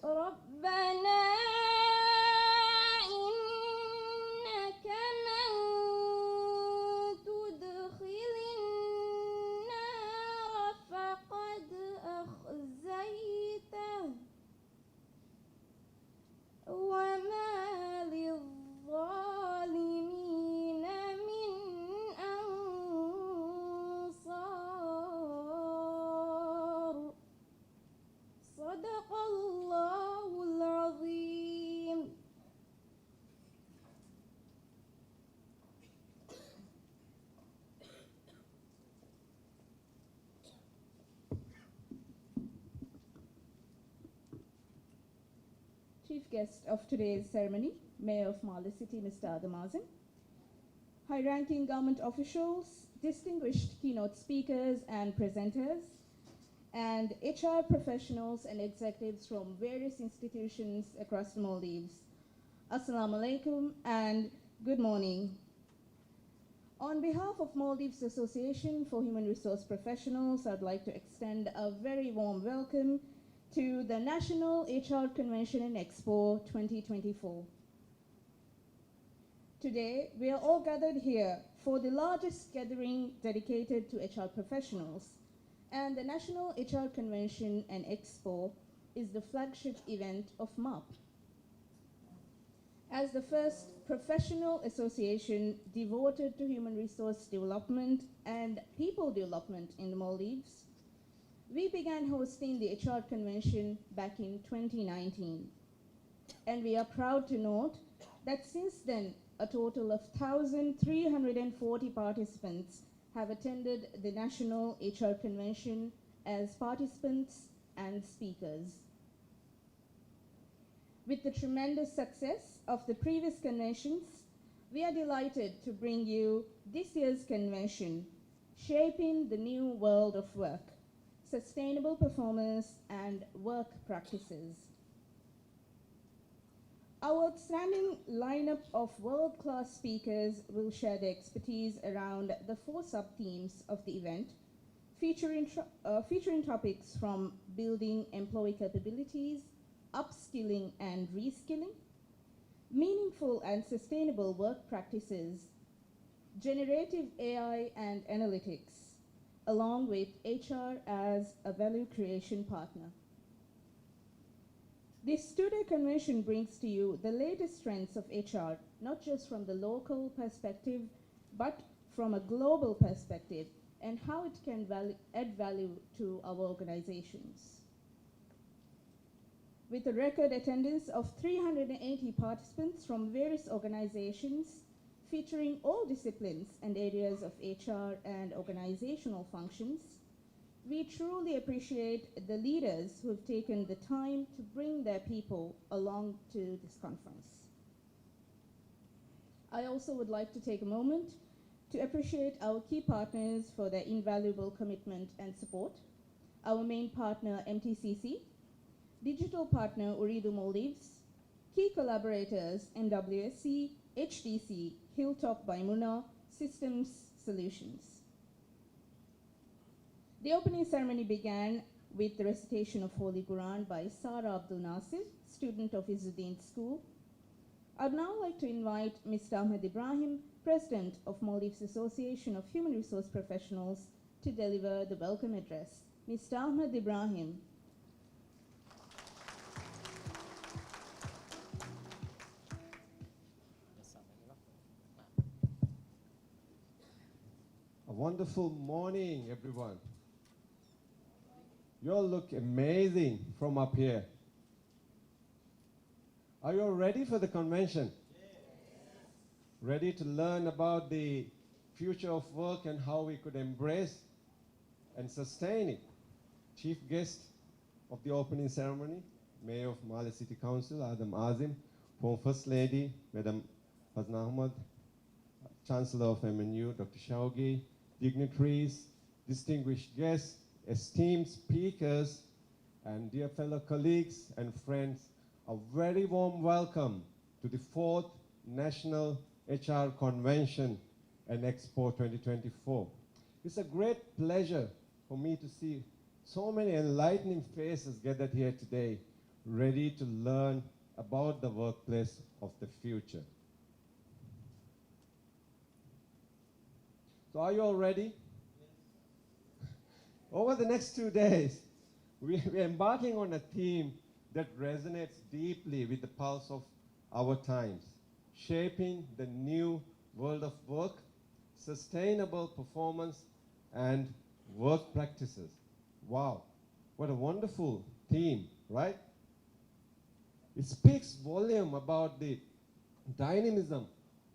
ربنا إنك من تدخل النار فقد أخزيته وما للظالمين من أنصار صدق الله العظيم. Chief guest of today's ceremony, Mayor of Mahrp City, Mr. Adam Azim, high-ranking government officials, distinguished keynote speakers and presenters, and HR professionals and executives from various institutions across the Maldives. Assalamu alaikum and good morning. On behalf of Maldives Association for Human Resource Professionals, I'd like to extend a very warm welcome to the National HR Convention and EXPO 2024. Today, we are all gathered here for the largest gathering dedicated to HR professionals, and the National HR Convention and EXPO is the flagship event of Mahrp. As the first professional association devoted to human resource development and people development in the Maldives, we began hosting the HR Convention back in 2019. And we are proud to note that since then, a total of 1,340 participants have attended the National HR Convention as participants and speakers. With the tremendous success of the previous conventions, we are delighted to bring you this year's convention, Shaping the New World of Work, Sustainable Performance and Work Practices. Our outstanding lineup of world-class speakers will share their expertise around the 4 sub-themes of the event, featuring topics from building employee capabilities, upskilling and reskilling, meaningful and sustainable work practices, generative AI and analytics, along with HR as a value creation partner. This two-day convention brings to you the latest trends of HR, not just from the local perspective, but from a global perspective, and how it can add value to our organizations. With a record attendance of 380 participants from various organizations, featuring all disciplines and areas of HR and organizational functions, we truly appreciate the leaders who have taken the time to bring their people along to this conference. I also would like to take a moment to appreciate our key partners for their invaluable commitment and support. Our main partner, MTCC, digital partner, Ooredoo Maldives, key collaborators, NWSC, HDC, Hilltop by Muna, Systems Solutions. The opening ceremony began with the recitation of Holy Quran by Sara Abdul Nasir, student of Izzuddin School. I'd now like to invite Mr. Ahmed Ibrahim, President of Maldives Association of Human Resource Professionals, to deliver the welcome address. Mr. Ahmed Ibrahim. A wonderful morning, everyone. You all look amazing from up here. Are you all ready for the convention? Yes. Ready to learn about the future of work and how we could embrace and sustain it? Chief guest of the opening ceremony, Mayor of Mahrp City Council, Adam Azim, former First Lady, Madam Fazna Ahmad, Chancellor of MNU, Dr. Shaugi, dignitaries, distinguished guests, esteemed speakers, and dear fellow colleagues and friends, a very warm welcome to the 4th National HR Convention and EXPO 2024. It's a great pleasure for me to see so many enlightening faces gathered here today, ready to learn about the workplace of the future. So are you all ready? Over the next 2 days, we're embarking on a theme that resonates deeply with the pulse of our times, shaping the new world of work, sustainable performance, and work practices. Wow, what a wonderful theme, right? It speaks volume about the dynamism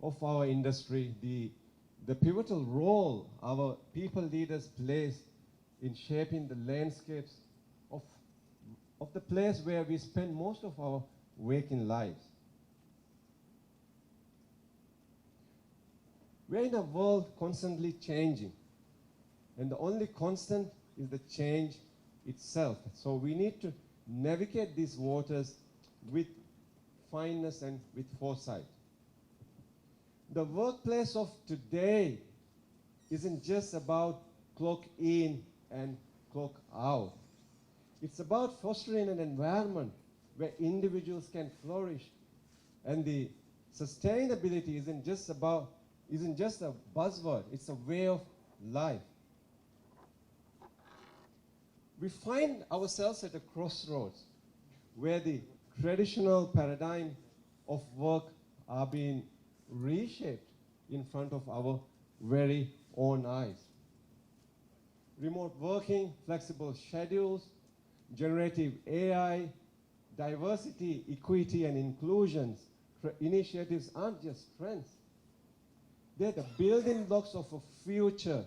of our industry, the pivotal role our people leaders plays in shaping the landscapes of the place where we spend most of our waking lives. We're in a world constantly changing, and the only constant is the change itself. So we need to navigate these waters with fineness and with foresight. The workplace of today isn't just about clock in and clock out. It's about fostering an environment where individuals can flourish, and the sustainability isn't just a buzzword, it's a way of life. We find ourselves at a crossroads where the traditional paradigm of work are being reshaped in front of our very own eyes. Remote working, flexible schedules, generative AI, diversity, equity, and inclusions initiatives aren't just trends. They're the building blocks of a future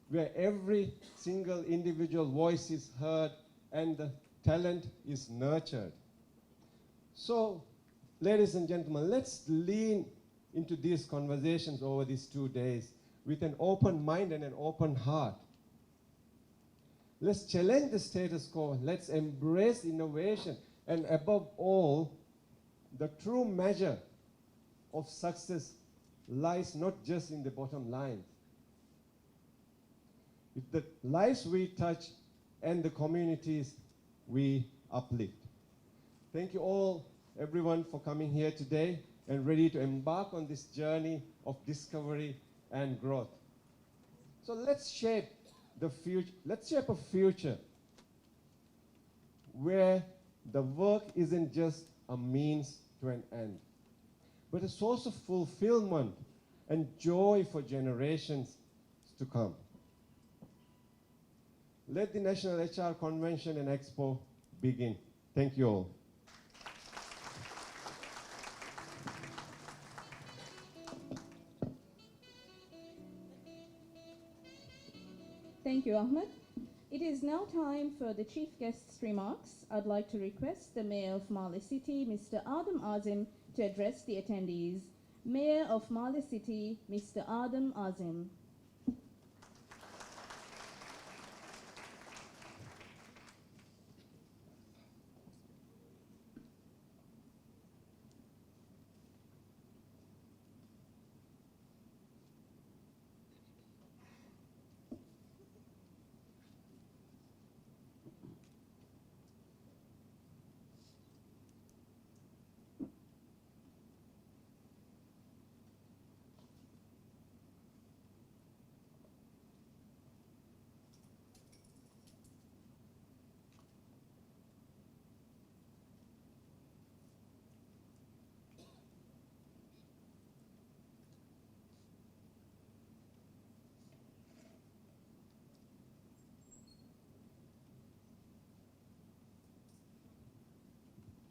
where every single individual voice is heard and the talent is nurtured. So, ladies and gentlemen, let's lean into these conversations over these 2 days with an open mind and an open heart. Let's challenge the status quo. Let's embrace innovation. And above all, the true measure of success lies not just in the bottom line. It's the lives we touch and the communities we uplift. Thank you all, everyone, for coming here today and ready to embark on this journey of discovery and growth. So let's shape the future. Let's shape a future where the work isn't just a means to an end, but a source of fulfillment and joy for generations to come. Let the National HR Convention and Expo begin. Thank you all. Thank you, Ahmed. It is now time for the Chief Guest's remarks. I'd like to request the Mayor of Mali City, Mr. Adam Azim, to address the attendees. Mayor of Mali City, Mr. Adam Azim.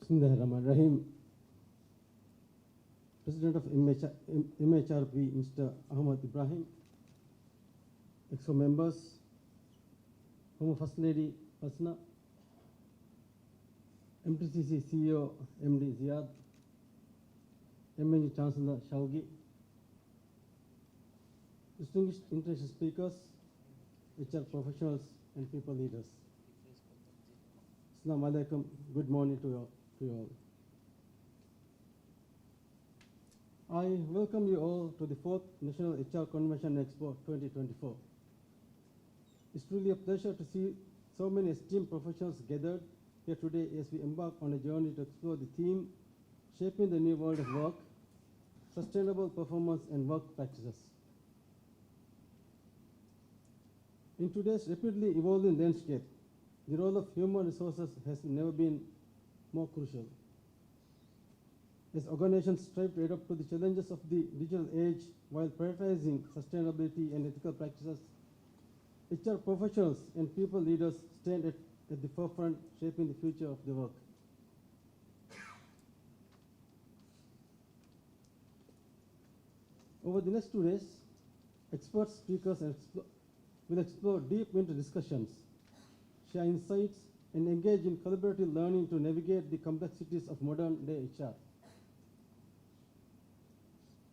Bismillahirrahmanirrahim. President of MHRP, Mr. Ahmad Ibrahim, EXPO members, former First Lady Hasna, MTCC CEO MD Ziad, MNU Chancellor Shaugi, distinguished international speakers, HR professionals, and people leaders. Assalamu alaikum. Good morning to you all. I welcome you all to the 4th National HR Convention Expo 2024. It's truly a pleasure to see so many esteemed professionals gathered here today as we embark on a journey to explore the theme, Shaping the New World of Work, Sustainable Performance and Work Practices. In today's rapidly evolving landscape, the role of human resources has never been more crucial. As organizations strive to adapt to the challenges of the digital age while prioritizing sustainability and ethical practices, HR professionals and people leaders stand at the forefront, shaping the future of the work. Over the next 2 days, expert speakers will explore deep into discussions, share insights, and engage in collaborative learning to navigate the complexities of modern-day HR.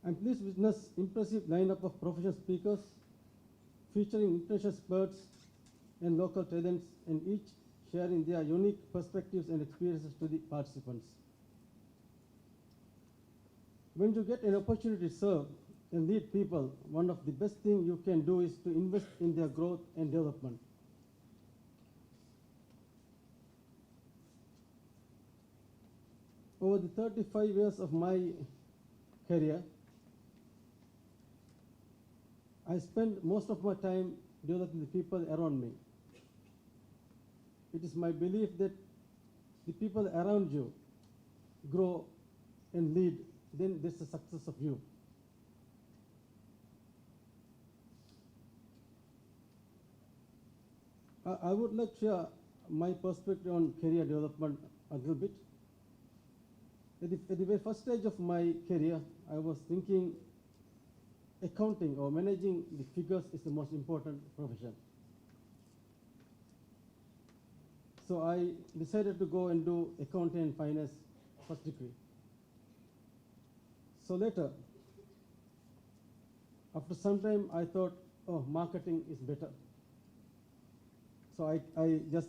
I'm pleased to witness impressive lineup of professional speakers featuring international experts and local talents, and each sharing their unique perspectives and experiences to the participants. When you get an opportunity to serve and lead people, one of the best things you can do is to invest in their growth and development. Over the 35 years of my career, I spend most of my time developing the people around me. It is my belief that the people around you grow and lead, then that's the success of you. I would like to share my perspective on career development a little bit. At the very first stage of my career, I was thinking accounting or managing the figures is the most important profession. So I decided to go and do accounting and finance first degree. So later, after some time, I thought, oh, marketing is better. So I just,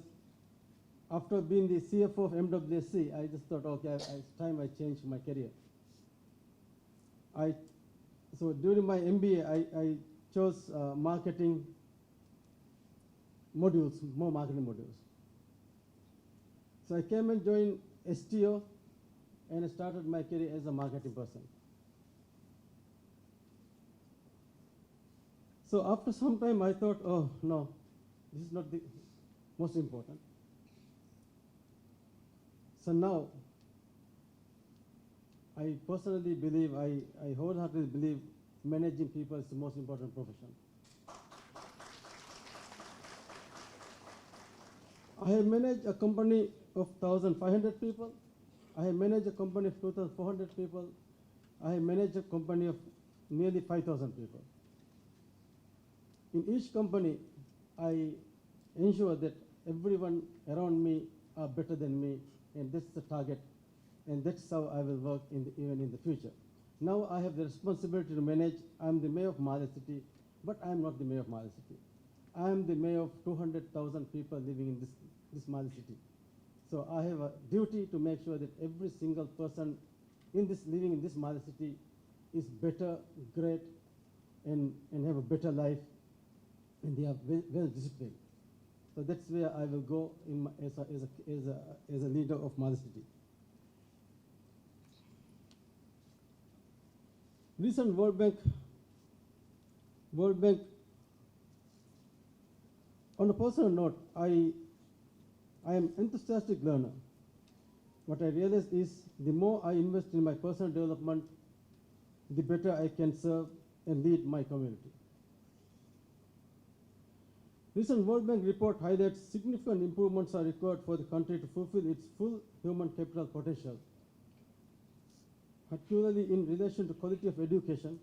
after being the CFO of MWSC, I just thought, okay, it's time I change my career. So during my MBA, I chose marketing modules, more marketing modules. So I came and joined STO, and I started my career as a marketing person. So after some time, I thought, oh, no, this is not the most important. So now, I personally believe, I wholeheartedly believe managing people is the most important profession. I have managed a company of 1,500 people. I have managed a company of 2,400 people. I have managed a company of nearly 5,000 people. In each company, I ensure that everyone around me are better than me, and that's the target, and that's how I will work even in the future. Now I have the responsibility to manage. I'm the mayor of Mahrp city, but I'm not the mayor of Mahrp city. I'm the mayor of 200,000 people living in this Mahrp city. So I have a duty to make sure that every single person living in this Mahrp city is better, great, and have a better life, and they are well disciplined. So that's where I will go as a leader of Mahrp city. Recent World Bank, on a personal note, I am enthusiastic learner. What I realize is the more I invest in my personal development, the better I can serve and lead my community. Recent World Bank report highlights significant improvements are required for the country to fulfill its full human capital potential, particularly in relation to quality of education,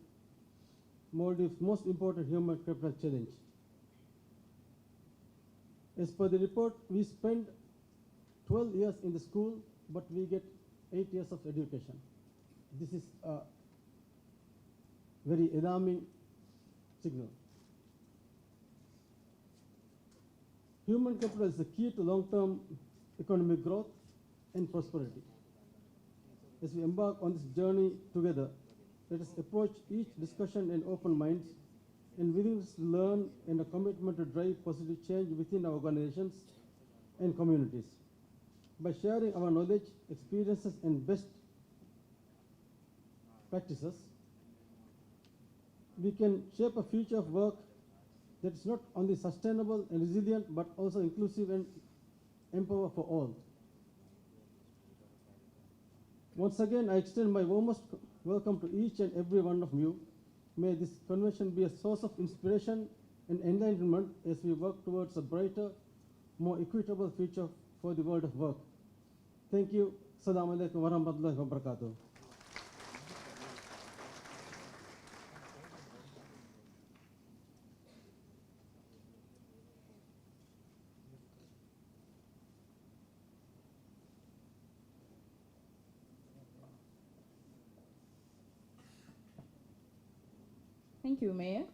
Maldives' most important human capital challenge. As per the report, we spend 12 years in the school, but we get 8 years of education. This is a very alarming signal. Human capital is the key to long-term economic growth and prosperity. As we embark on this journey together, let us approach each discussion in open minds and willingness to learn and a commitment to drive positive change within our organizations and communities. by sharing our knowledge, experiences, and best practices, we can shape a future of work that is not only sustainable and resilient, but also inclusive and empower for all. Once again, I extend my warmest welcome to each and every one of you. May this convention be a source of inspiration and enlightenment as we work towards a brighter, more equitable future for the world of work. Thank you. Assalamu alaikum wa rahmatullahi wa barakatuh. Thank you, Mayor.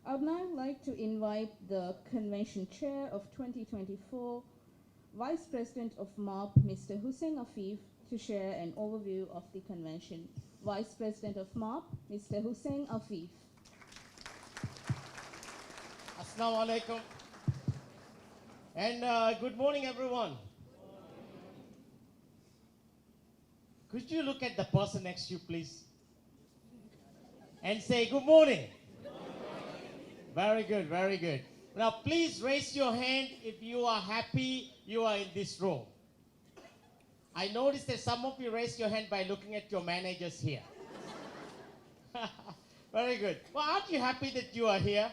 I would now like to invite the Convention Chair of 2024, Vice President of Mahrp, Mr. Hussein Afif, to share an overview of the convention. Vice President of Mahrp, Mr. Hussein Afif. Assalamu alaikum. And good morning, everyone. Could you look at the person next to you, please? And say, good morning. Very good, very good. Now, please raise your hand if you are happy you are in this room. I noticed that some of you raised your hand by looking at your managers here. Very good. Well, aren't you happy that you are here?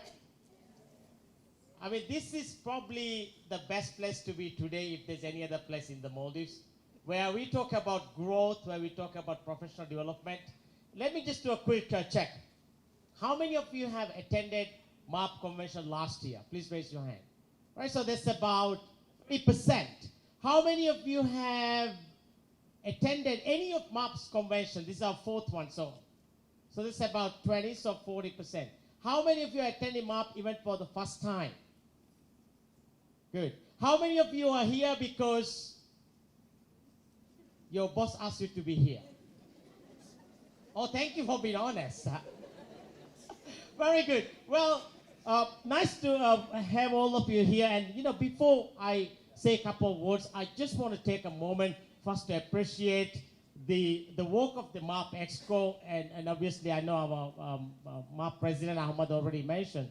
I mean, this is probably the best place to be today if there's any other place in the Maldives, where we talk about growth, where we talk about professional development. Let me just do a quick check. How many of you have attended Mahrp convention last year? Please raise your hand. Right, so that's about 3%. How many of you have attended any of Mahrp's convention? This is our fourth one, so this is about 20, so 40%. How many of you are attending Mahrp event for the first time? Good. How many of you are here because your boss asked you to be here? Oh, thank you for being honest. Very good. Well, nice to have all of you here. And, you know, before I say a couple of words, I just want to take a moment first to appreciate the work of the Mahrp EXPO. And obviously, I know our Mahrp President Ahmad already mentioned.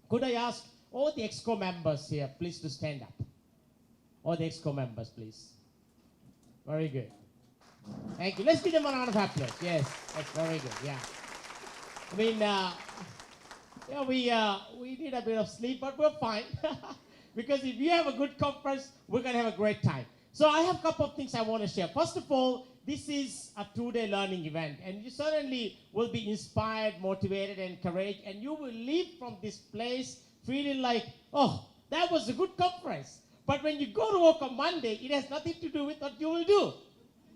Could I ask all the EXPO members here, please, to stand up? All the EXPO members, please. Very good. Thank you. Let's give them a round of applause. Yes, that's very good. Yeah. I mean, yeah, we need a bit of sleep, but we're fine. Because if you have a good conference, we're going to have a great time. So I have a couple of things I want to share. First of all, this is a two-day learning event, and you certainly will be inspired, motivated, and encouraged, and you will leave from this place feeling like, oh, that was a good conference. But when you go to work on Monday, it has nothing to do with what you will do.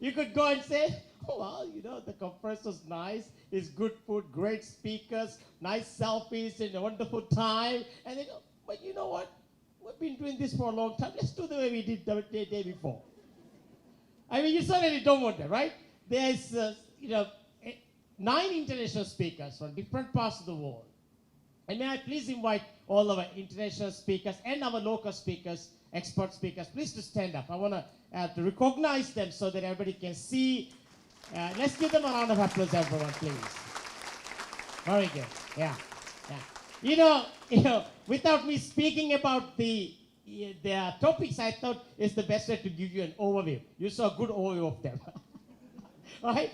You could go and say, oh, well, you know, the conference was nice. It's good food, great speakers, nice selfies, and a wonderful time. And they go, but you know what? We've been doing this for a long time. Let's do the way we did the day before. I mean, you certainly don't want that, right? There's, 9 international speakers from different parts of the world. And may I please invite all of our international speakers and our local speakers, expert speakers, please to stand up. I want to recognize them so that everybody can see. Let's give them a round of applause, everyone, please. Very good. Yeah. You know, without me speaking about the topics, I thought it's the best way to give you an overview. You saw a good overview of them. Right?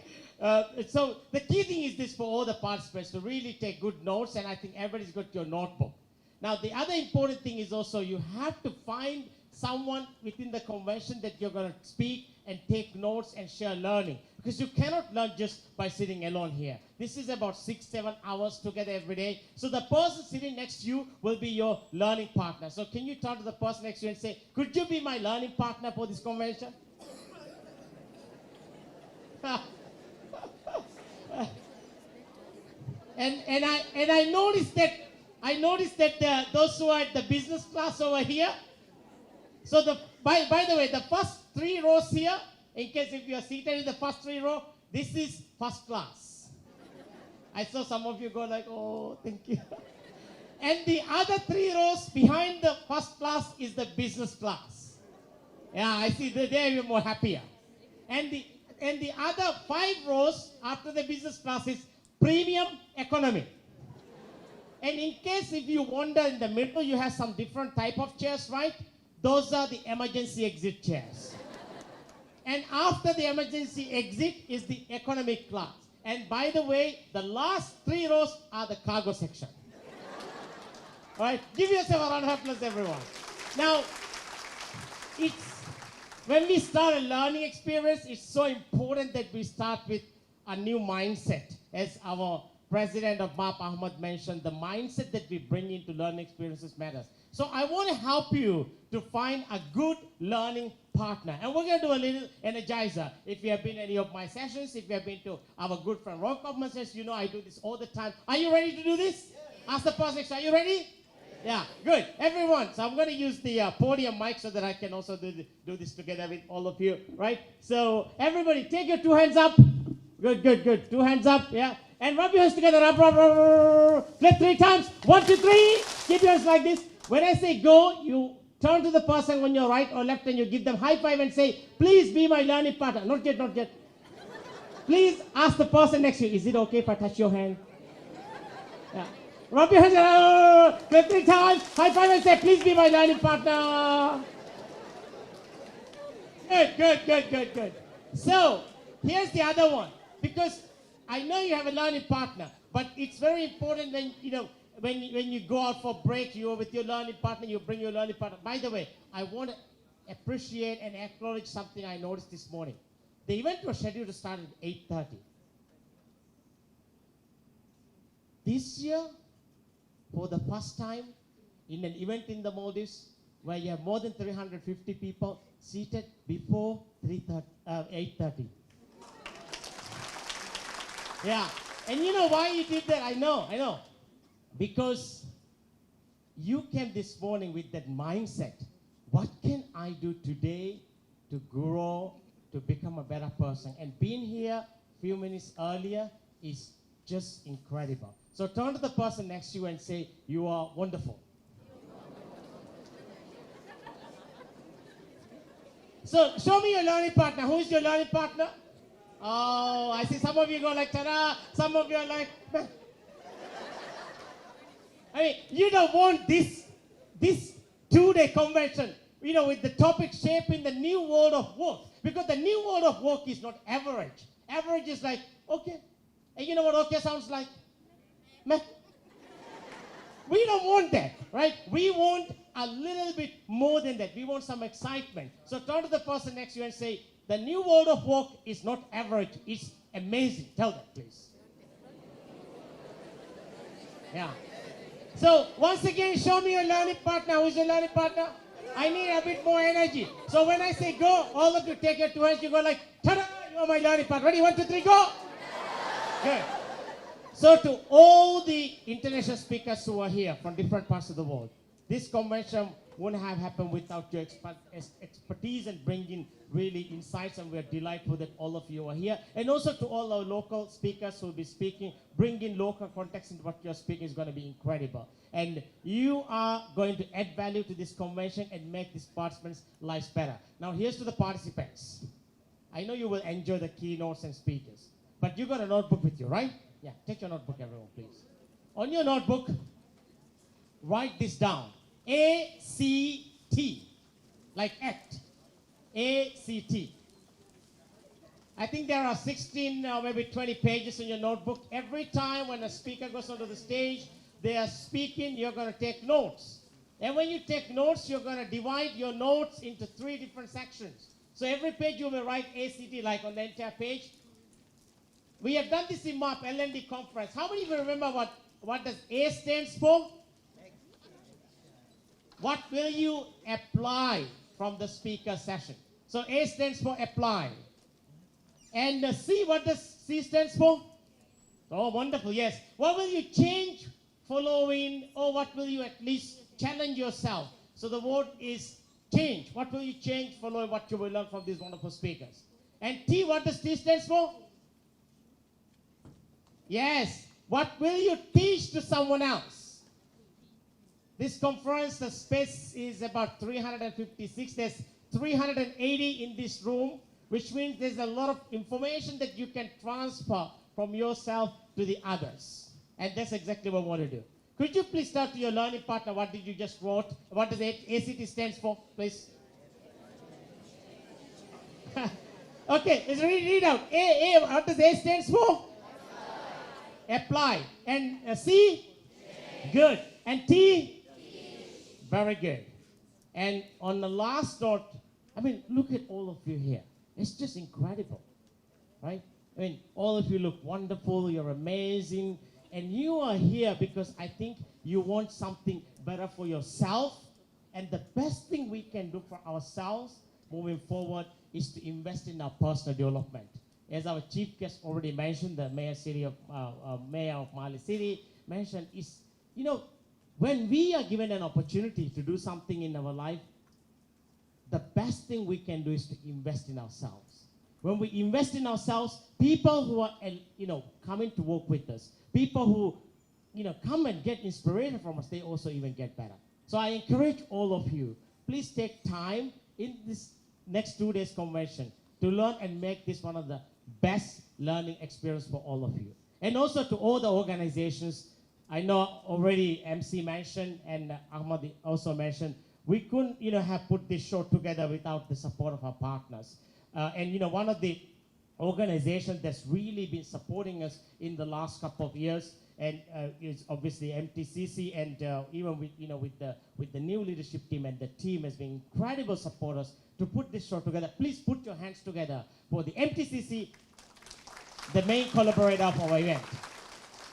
So the key thing is this for all the participants to really take good notes, and I think everybody's got your notebook. Now, the other important thing is also you have to find someone within the convention that you're going to speak and take notes and share learning. Because you cannot learn just by sitting alone here. This is about 6-7 hours together every day. So the person sitting next to you will be your learning partner. So can you turn to the person next to you and say, could you be my learning partner for this convention? And I noticed that those who are at the business class over here. So by the way, the first 3 rows here, in case if you are seated in the first 3 rows, this is first class. I saw some of you go like, oh, thank you. And the other 3 rows behind the first class is the business class. Yeah, I see. They're even more happier. And the other 5 rows after the business class is premium economy. And in case if you wander in the middle, you have some different type of chairs, right? Those are the emergency exit chairs. And after the emergency exit is the economic class. And by the way, the last 3 rows are the cargo section. All right, give yourself a round of applause, everyone. Now, when we start a learning experience, it's so important that we start with a new mindset. As our president of Mahrp, Ahmed, mentioned, the mindset that we bring into learning experiences matters. So I want to help you to find a good learning partner. And we're going to do a little energizer. If you have been to any of my sessions, if you have been to our good friend Ron Kaufman's sessions, you know I do this all the time. Are you ready to do this? Yes. Ask the person next, are you ready? Yeah, good. Everyone, so I'm going to use the podium mic so that I can also do this together with all of you, right? So everybody, take your 2 hands up. Good, good, good. 2 hands up, yeah. And rub your hands together. Rub, rub, rub, rub. Flip 3 times. 1, 2, 3. Keep your hands like this. When I say go, you turn to the person on your right or left and you give them high five and say, please be my learning partner. Not yet, not yet. Please ask the person next to you, is it okay if I touch your hand? Yeah. Rub your hands, flip 3 times, high five and say, please be my learning partner. Good, good, good, good, good. So, here's the other one. Because I know you have a learning partner, but it's very important when, when you go out for break, you're with your learning partner, you bring your learning partner. By the way, I want to appreciate and acknowledge something I noticed this morning. The event was scheduled to start at 8:30. This year, for the first time, in an event in the Maldives, where you have more than 350 people seated before 8:30. Yeah, and you know why you did that? I know. Because you came this morning with that mindset. What can I do today to grow, to become a better person? And being here a few minutes earlier is just incredible. So turn to the person next to you and say, you are wonderful. So show me your learning partner. Who is your learning partner? Oh, I see some of you go like, ta-da. Some of you are like, meh. I mean, you don't want this 2-day convention, with the topic shaping the new world of work. Because the new world of work is not average. Average is like, okay. And you know what okay sounds like? Meh. We don't want that, right? We want a little bit more than that. We want some excitement. So turn to the person next to you and say, the new world of work is not average, it's amazing. Tell them, please. Yeah. So once again, show me your learning partner. Who's your learning partner? I need a bit more energy. So when I say go, all of you take your 2 hands, you go like, ta-da, you are my learning partner. Ready? 1, 2, 3, go. Good. So to all the international speakers who are here from different parts of the world, this convention wouldn't have happened without your expertise and bringing really insights, and we're delighted that all of you are here. And also to all our local speakers who will be speaking, bringing local context into what you're speaking is going to be incredible. And you are going to add value to this convention and make these participants' lives better. Now here's to the participants. I know you will enjoy the keynotes and speakers, but you got a notebook with you, right? Yeah, take your notebook, everyone, please. On your notebook, write this down. ACT, like act. ACT. I think there are 16 or maybe 20 pages in your notebook. Every time when a speaker goes onto the stage, they are speaking, you're going to take notes. And when you take notes, you're going to divide your notes into 3 different sections. So every page you will write ACT, like on the entire page. We have done this in Mahrp L&D conference. How many of you remember what does A stands for? What will you apply from the speaker session? So A stands for apply. And C, what does C stands for? Oh, wonderful, yes. What will you change following, or what will you at least challenge yourself? So the word is change. What will you change following what you will learn from these wonderful speakers? And T, what does T stands for? Yes. What will you teach to someone else? This conference, the space is about 356. There's 380 in this room, which means there's a lot of information that you can transfer from yourself to the others. And that's exactly what we want to do. Could you please start to your learning partner, what did you just wrote? What does ACT stands for, please? Okay, let's read out. A, what does A stands for? Apply. And C? Good. And T? Very good. And on the last note, I mean, look at all of you here. It's just incredible, right? I mean, all of you look wonderful. You're amazing. And you are here because I think you want something better for yourself. And the best thing we can do for ourselves moving forward is to invest in our personal development. As our chief guest already mentioned, the mayor of Mali City mentioned, is, you know, when we are given an opportunity to do something in our life, the best thing we can do is to invest in ourselves. When we invest in ourselves, people who are, you know, coming to work with us, people who, you know, come and get inspiration from us, they also even get better. So I encourage all of you, please take time in this next 2 days convention to learn and make this one of the best learning experience for all of you. And also to all the organizations, I know already MC mentioned and Ahmad also mentioned, we couldn't, you know, have put this show together without the support of our partners. And, you know, one of the organizations that's really been supporting us in the last couple of years and is obviously MTCC, and even with, you know, with the new leadership team, and the team has been incredible supporters to put this show together. Please put your hands together for the MTCC, the main collaborator of our event.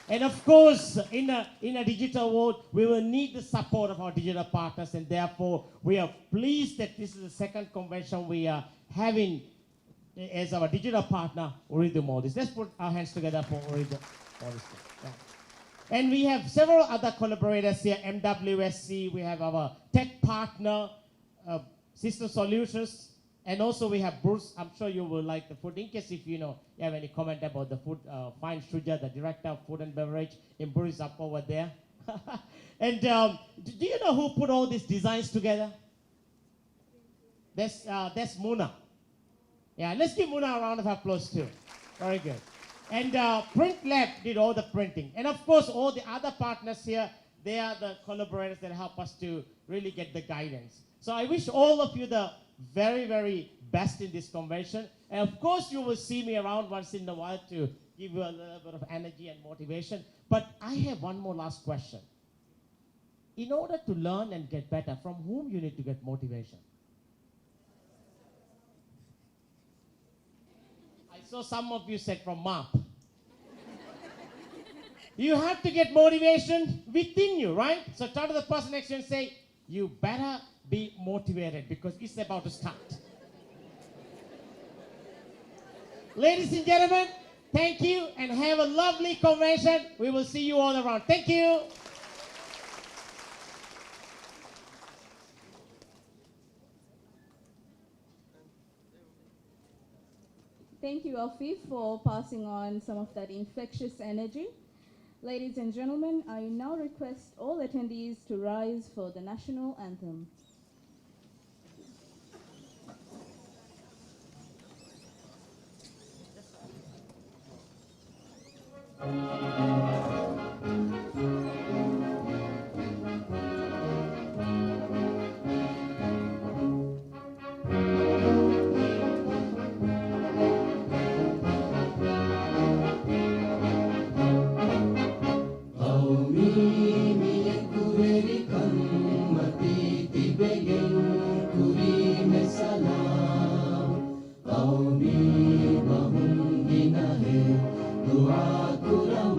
And of course, in a digital world, we will need the support of our digital partners, and therefore we are pleased that this is the second convention we are having as our digital partner, Ooredoo Maldives. Let's put our hands together for Ooredoo Maldives. Yeah. And we have several other collaborators here, MWSC, we have our tech partner, System Solutions, and also we have Bruce. I'm sure you will like the food. In case if you know you have any comment about the food, Fine Shuja, the director of food and beverage, and Bruce up over there. And do you know who put all these designs together? That's Muna. Yeah, let's give Muna a round of applause too. Very good. And Print Lab did all the printing. And of course, all the other partners here, they are the collaborators that help us to really get the guidance. So I wish all of you the very, very best in this convention. And of course, you will see me around once in a while to give you a little bit of energy and motivation. But I have one more last question. In order to learn and get better, from whom you need to get motivation? I saw some of you said from Mahrp. You have to get motivation within you, right? So turn to the person next to you and say, you better be motivated because it's about to start. Ladies and gentlemen, thank you and have a lovely convention. We will see you all around. Thank you. Thank you, Afif, for passing on some of that infectious energy. Ladies and gentlemen, I now request all attendees to rise for the national anthem. Doa kurang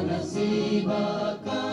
nasiba ka